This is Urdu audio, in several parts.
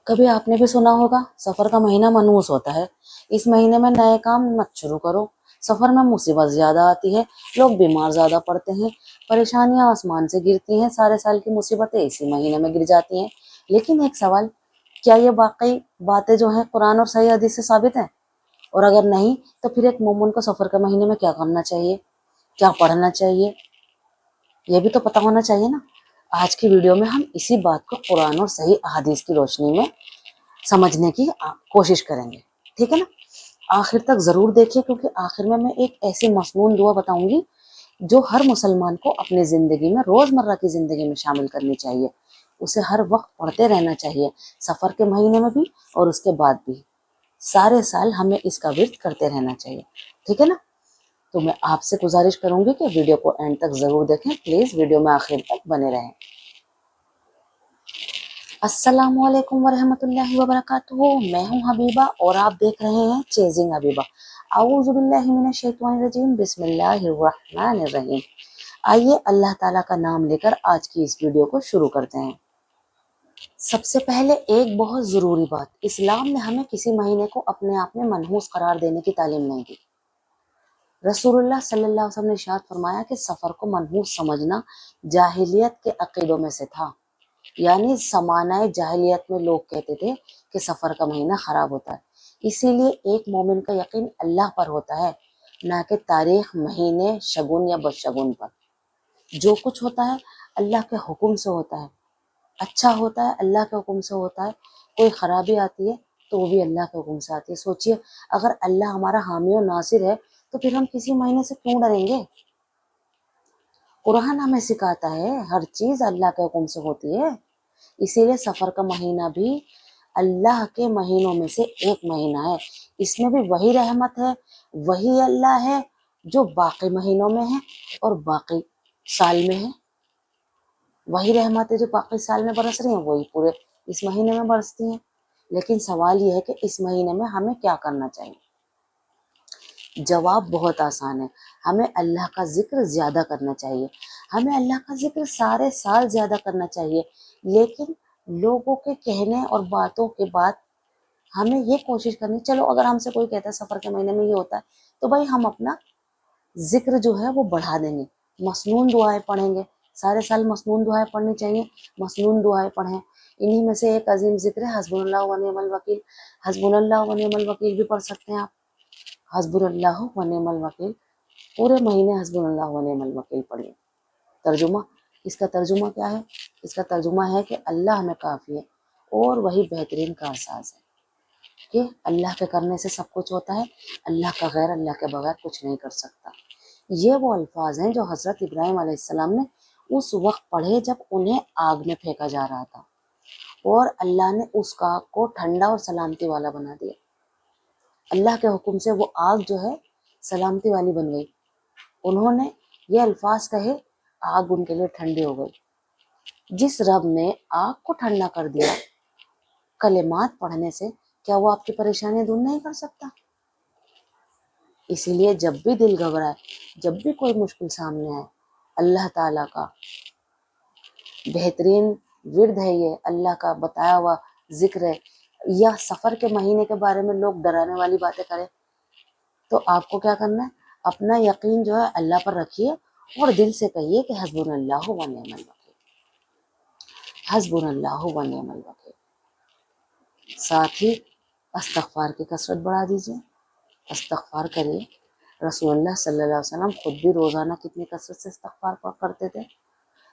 کبھی آپ نے بھی سنا ہوگا سفر کا مہینہ منحوس ہوتا ہے، اس مہینے میں نئے کام مت شروع کرو، سفر میں مصیبت زیادہ آتی ہے، لوگ بیمار زیادہ پڑتے ہیں، پریشانیاں آسمان سے گرتی ہیں، سارے سال کی مصیبتیں اسی مہینے میں گر جاتی ہیں۔ لیکن ایک سوال، کیا یہ واقعی باتیں جو ہیں قرآن اور صحیح حدیث سے ثابت ہیں؟ اور اگر نہیں تو پھر ایک مومن کو سفر کے مہینے میں کیا کرنا چاہیے، کیا پڑھنا چاہیے، یہ بھی تو پتہ ہونا چاہیے نا۔ آج کی ویڈیو میں ہم اسی بات کو قرآن اور صحیح احادیث کی روشنی میں سمجھنے کی کوشش کریں گے، ٹھیک ہے نا۔ آخر تک ضرور دیکھیے، کیونکہ آخر میں ایک ایسی مسنون دعا بتاؤں گی جو ہر مسلمان کو اپنی زندگی میں، روزمرہ کی زندگی میں شامل کرنی چاہیے، اسے ہر وقت پڑھتے رہنا چاہیے، سفر کے مہینے میں بھی اور اس کے بعد بھی، سارے سال ہمیں اس کا ورد کرتے رہنا چاہیے، ٹھیک ہے نا۔ تو میں آپ سے گزارش کروں گی کہ ویڈیو کو اینڈ تک ضرور دیکھیں، پلیز ویڈیو میں آخر تک بنے رہیں۔ السلام علیکم ورحمۃ اللہ وبرکاتہ، میں ہوں حبیبہ اور آپ دیکھ رہے ہیں چیزنگ حبیبہ۔ اعوذ باللہ من الشیطان الرجیم، بسم اللہ الرحمن الرحیم۔ آئیے اللہ تعالیٰ کا نام لے کر آج کی اس ویڈیو کو شروع کرتے ہیں۔ سب سے پہلے ایک بہت ضروری بات، اسلام نے ہمیں کسی مہینے کو اپنے آپ میں منحوس قرار دینے کی تعلیم نہیں دی۔ رسول اللہ صلی اللہ علیہ وسلم نے ارشاد فرمایا کہ سفر کو منحوس سمجھنا جاہلیت کے عقیدوں میں سے تھا، یعنی زمانہ جاہلیت میں لوگ کہتے تھے کہ سفر کا مہینہ خراب ہوتا ہے۔ اسی لیے ایک مومن کا یقین اللہ پر ہوتا ہے، نہ کہ تاریخ، مہینے، شگن یا بدشگن پر۔ جو کچھ ہوتا ہے اللہ کے حکم سے ہوتا ہے، اچھا ہوتا ہے اللہ کے حکم سے ہوتا ہے، کوئی خرابی آتی ہے تو وہ بھی اللہ کے حکم سے آتی ہے۔ سوچئے، اگر اللہ ہمارا حامی و ناصر ہے تو پھر ہم کسی مہینے سے کیوں ڈریں گے؟ قرآن ہمیں سکھاتا ہے ہر چیز اللہ کے حکم سے ہوتی ہے، اسی لیے سفر کا مہینہ بھی اللہ کے مہینوں میں سے ایک مہینہ ہے۔ اس میں بھی وہی رحمت ہے، وہی اللہ ہے جو باقی مہینوں میں ہے اور باقی سال میں ہے۔ وہی رحمتیں جو باقی سال میں برس رہی ہیں وہی پورے اس مہینے میں برستی ہیں۔ لیکن سوال یہ ہے کہ اس مہینے میں ہمیں کیا کرنا چاہیے؟ جواب بہت آسان ہے، ہمیں اللہ کا ذکر زیادہ کرنا چاہیے، ہمیں اللہ کا ذکر سارے سال زیادہ کرنا چاہیے۔ لیکن لوگوں کے کہنے اور باتوں کے بعد ہمیں یہ کوشش کرنی، چلو اگر ہم سے کوئی کہتا ہے سفر کے مہینے میں یہ ہوتا ہے تو بھائی ہم اپنا ذکر جو ہے وہ بڑھا دیں گے، مسنون دعائیں پڑھیں گے، سارے سال مسنون دعائیں پڑھنی چاہیے، مسنون دعائیں پڑھیں۔ انہی میں سے ایک عظیم ذکر ہے حسبنا اللہ و نعم الوکیل، حسبنا اللہ و نعم الوکیل بھی پڑھ سکتے ہیں آپ، حسبنا اللہ و نعم الوکیل، پورے مہینے حسبنا اللہ و نعم الوکیل پڑھیے۔ ترجمہ، اس کا ترجمہ کیا ہے؟ اس کا ترجمہ ہے کہ اللہ ہمیں کافی ہے اور وہی بہترین کارساز ہے، کہ اللہ کے کرنے سے سب کچھ ہوتا ہے، اللہ کا غیر، اللہ کے بغیر کچھ نہیں کر سکتا۔ یہ وہ الفاظ ہیں جو حضرت ابراہیم علیہ السلام نے اس وقت پڑھے جب انہیں آگ میں پھینکا جا رہا تھا، اور اللہ نے اس آگ کو ٹھنڈا اور سلامتی والا بنا دیا۔ اللہ کے حکم سے وہ آگ جو ہے سلامتی والی بن گئی۔ انہوں نے یہ الفاظ کہے، آگ ان کے لیے ٹھنڈی ہو گئی۔ جس رب نے آگ کو ٹھنڈا کر دیا کلمات پڑھنے سے، کیا وہ آپ کی پریشانی دور نہیں کر سکتا؟ اسی لیے جب بھی دل گھبرائے، جب بھی کوئی مشکل سامنے آئے، اللہ تعالیٰ کا بہترین ورد ہے یہ، اللہ کا بتایا ہوا ذکر ہے، یا سفر کے مہینے کے بارے میں لوگ ڈرانے والی باتیں کریں تو آپ کو کیا کرنا ہے؟ اپنا یقین جو ہے اللہ پر رکھیے اور دل سے کہیے کہ حسبنا اللہ و نعم الوکیل، حسبنا اللہ و نعم الوکیل۔ ساتھ ہی استغفار کی کثرت بڑھا دیجیے، استغفار کریے۔ رسول اللہ صلی اللہ علیہ وسلم خود بھی روزانہ کتنی کثرت سے استغفار کرتے تھے۔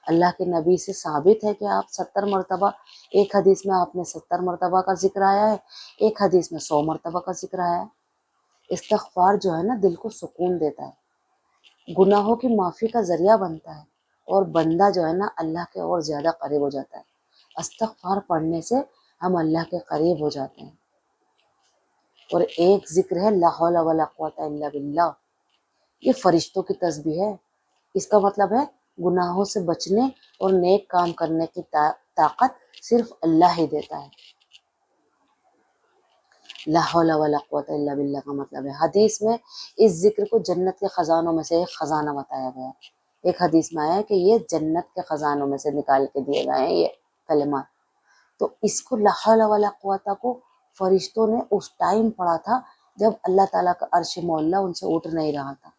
اللہ کے نبی سے ثابت ہے کہ آپ 70 مرتبہ، ایک حدیث میں آپ نے 70 مرتبہ کا ذکر آیا ہے، ایک حدیث میں 100 مرتبہ کا ذکر آیا ہے۔ استغفار جو ہے نا دل کو سکون دیتا ہے، گناہوں کی معافی کا ذریعہ بنتا ہے، اور بندہ جو ہے نا اللہ کے اور زیادہ قریب ہو جاتا ہے۔ استغفار پڑھنے سے ہم اللہ کے قریب ہو جاتے ہیں۔ اور ایک ذکر ہے لا حول ولا قوت الا باللہ، یہ فرشتوں کی تسبیح ہے۔ اس کا مطلب ہے گناہوں سے بچنے اور نیک کام کرنے کی طاقت صرف اللہ ہی دیتا ہے۔ لا حول ولا قوت الا باللہ کا مطلب ہے، حدیث میں اس ذکر کو جنت کے خزانوں میں سے ایک خزانہ بتایا گیا ہے۔ ایک حدیث میں آیا ہے کہ یہ جنت کے خزانوں میں سے نکال کے دیے گئے ہیں یہ کلمات۔ تو اس کو لا حول ولا قوت کو فرشتوں نے اس ٹائم پڑھا تھا جب اللہ تعالیٰ کا عرش معلیٰ ان سے اٹھ نہیں رہا تھا۔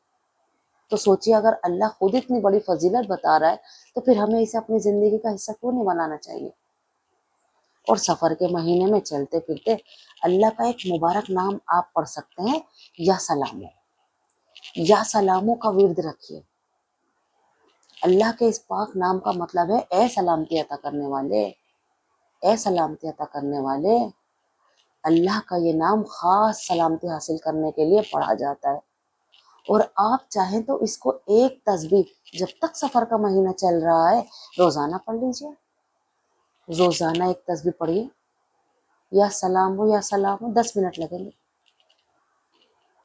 تو سوچیے اگر اللہ خود اتنی بڑی فضیلت بتا رہا ہے تو پھر ہمیں اسے اپنی زندگی کا حصہ کیوں نہیں بنانا چاہیے؟ اور سفر کے مہینے میں چلتے پھرتے اللہ کا ایک مبارک نام آپ پڑھ سکتے ہیں، یا سلامو، یا سلامو کا ورد رکھیے۔ اللہ کے اس پاک نام کا مطلب ہے اے سلامتی عطا کرنے والے، اے سلامتی عطا کرنے والے۔ اللہ کا یہ نام خاص سلامتی حاصل کرنے کے لیے پڑھا جاتا ہے، اور آپ چاہیں تو اس کو ایک تسبیح جب تک سفر کا مہینہ چل رہا ہے روزانہ پڑھ لیجئے، روزانہ ایک تسبیح پڑھیے، یا سلام ہو یا سلام ہو، 10 منٹ لگیں گے۔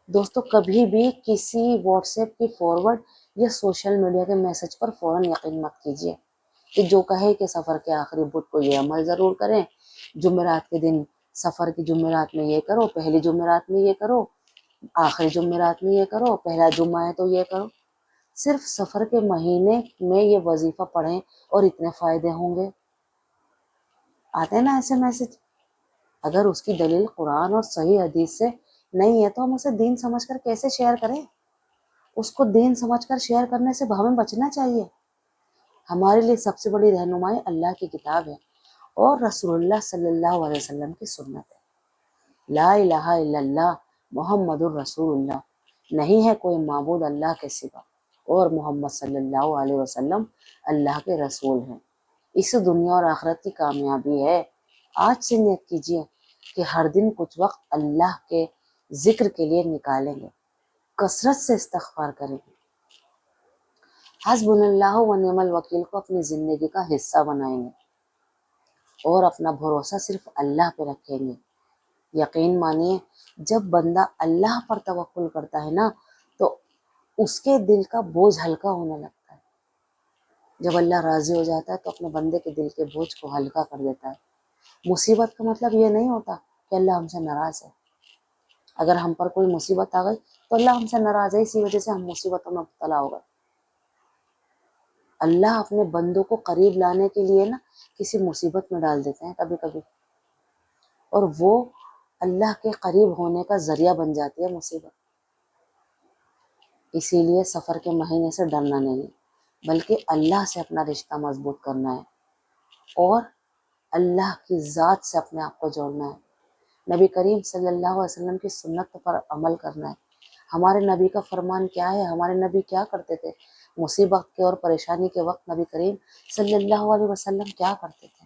دوستو کبھی بھی کسی واٹس ایپ کی فارورڈ یا سوشل میڈیا کے میسج پر فوراً یقین مت کیجیے کہ جو کہے کہ سفر کے آخری بدھ کو یہ عمل ضرور کریں، جمعرات کے دن سفر کی جمعرات میں یہ کرو، پہلی جمعرات میں یہ کرو، آخری جمعرات میں یہ کرو، پہلا جمعہ ہے تو یہ کرو۔ صرف سفر کے مہینے میں یہ وظیفہ پڑھیں اور اتنے فائدے ہوں گے۔ آتے ہیں نا ایسے میسج، اگر اس کی دلیل قرآن اور صحیح حدیث سے نہیں ہے تو ہم اسے دین سمجھ کر کیسے شیئر کریں؟ اس کو دین سمجھ کر شیئر کرنے سے ہمیں بچنا چاہیے۔ ہمارے لیے سب سے بڑی رہنمائی اللہ کی کتاب ہے اور رسول اللہ صلی اللہ علیہ وسلم کی سنت ہے۔ لا الہ الا اللہ محمد الرسول اللہ، نہیں ہے کوئی معبود اللہ کے سوا، اور محمد صلی اللہ علیہ وسلم اللہ کے رسول ہیں۔ اس دنیا اور آخرت کی کامیابی ہے۔ آج سے نیت کیجیے کہ ہر دن کچھ وقت اللہ کے ذکر کے لیے نکالیں گے، کثرت سے استغفار کریں گے، حسبنا اللہ و نعم الوکیل کو اپنی زندگی کا حصہ بنائیں گے، اور اپنا بھروسہ صرف اللہ پہ رکھیں گے۔ یقین مانیے جب بندہ اللہ پر توکل کرتا ہے نا تو اس کے دل کا بوجھ ہلکا ہونے لگتا ہے۔ جب اللہ راضی ہو جاتا ہے تو اپنے بندے کے دل کے بوجھ کو ہلکا کر دیتا ہے۔ مصیبت کا مطلب یہ نہیں ہوتا کہ اللہ ہم سے ناراض ہے۔ اگر ہم پر کوئی مصیبت آ گئی تو اللہ ہم سے ناراض ہے، اسی وجہ سے ہم مصیبتوں میں مبتلا ہو گئے۔ اللہ اپنے بندوں کو قریب لانے کے لیے نا کسی مصیبت میں ڈال دیتے ہیں کبھی کبھی، اور وہ اللہ کے قریب ہونے کا ذریعہ بن جاتی ہے مصیبت۔ اسی لیے سفر کے مہینے سے ڈرنا نہیں ہے، بلکہ اللہ سے اپنا رشتہ مضبوط کرنا ہے اور اللہ کی ذات سے اپنے آپ کو جوڑنا ہے۔ نبی کریم صلی اللہ علیہ وسلم کی سنت پر عمل کرنا ہے۔ ہمارے نبی کا فرمان کیا ہے؟ ہمارے نبی کیا کرتے تھے؟ مصیبت کے اور پریشانی کے وقت نبی کریم صلی اللہ علیہ وسلم کیا کرتے تھے؟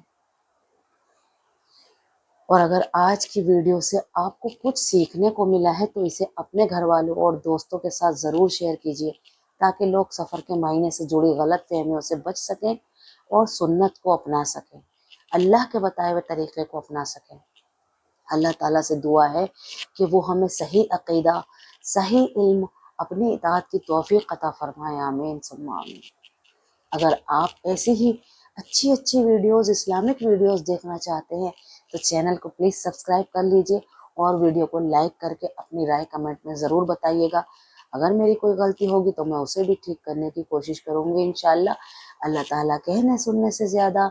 اور اگر آج کی ویڈیو سے آپ کو کچھ سیکھنے کو ملا ہے تو اسے اپنے گھر والوں اور دوستوں کے ساتھ ضرور شیئر کیجیے، تاکہ لوگ سفر کے مہینے سے جڑی غلط فہمیوں سے بچ سکیں اور سنت کو اپنا سکیں، اللہ کے بتائے ہوئے طریقے کو اپنا سکیں۔ اللہ تعالیٰ سے دعا ہے کہ وہ ہمیں صحیح عقیدہ، صحیح علم، اپنی اطاعت کی توفیق عطا فرمائے، آمین ثم آمین۔ اگر آپ ایسی ہی اچھی ویڈیوز، اسلامک ویڈیوز دیکھنا چاہتے ہیں تو چینل کو پلیز سبسکرائب کر لیجئے اور ویڈیو کو لائک کر کے اپنی رائے کمنٹ میں ضرور بتائیے گا۔ اگر میری کوئی غلطی ہوگی تو میں اسے بھی ٹھیک کرنے کی کوشش کروں گی انشاءاللہ۔ اللہ تعالیٰ کہنے سننے سے زیادہ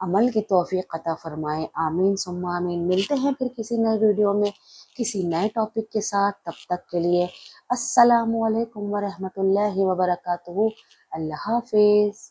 عمل کی توفیق عطا فرمائے، آمین ثم آمین۔ ملتے ہیں پھر کسی نئے ویڈیو میں کسی نئے ٹاپک کے ساتھ، تب تک کے لیے السلام علیکم ورحمۃ اللہ وبرکاتہ۔ اللہ حافظ۔